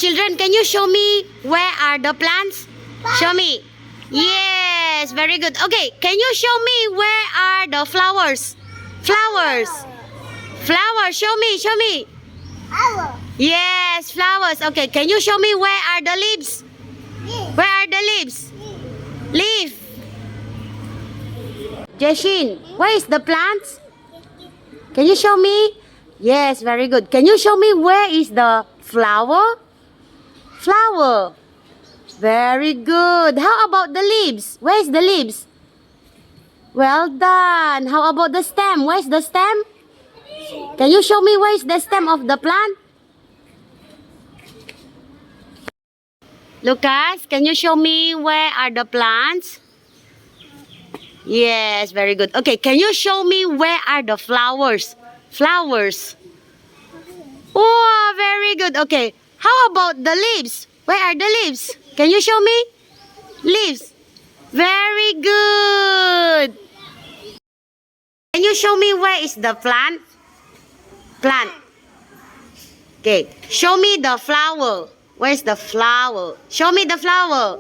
children, can you show me where are the plants? Show me. Yes, very good. Okay, can you show me where are the flowers? Flowers. Flowers, show me, show me. Yes, flowers. Okay, can you show me where are the leaves? Where are the leaves? Leaf. Jeshin, where is the plants? Can you show me? Yes, very good. Can you show me where is the flower? Flower. Very good. How about the leaves? Where is the leaves? Well done. How about the stem? Where is the stem? Can you show me where is the stem of the plant? Lucas, can you show me where are the plants? Yes, very good. Okay, can you show me where are the flowers? Flowers. Oh, very good. Okay, how about the leaves? Where are the leaves? Can you show me? Leaves. Very good. Can you show me where is the plant? Plant. Okay, show me the flower. Where's the flower? Show me the flower.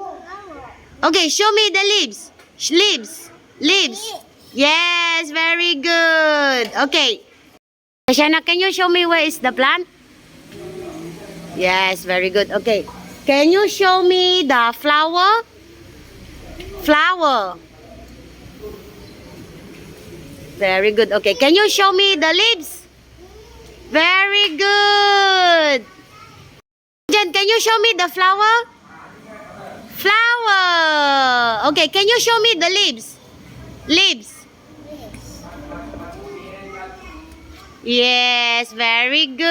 Okay, show me the leaves. Leaves. Leaves. Yes, very good. Okay. Shana, can you show me where is the plant? Yes, very good. Okay. Can you show me the flower? Flower. Very good. Okay. Can you show me the leaves? Very good. Jen, can you show me the flower? Flower. Okay. Can you show me the leaves? Leaves. Yes, very good.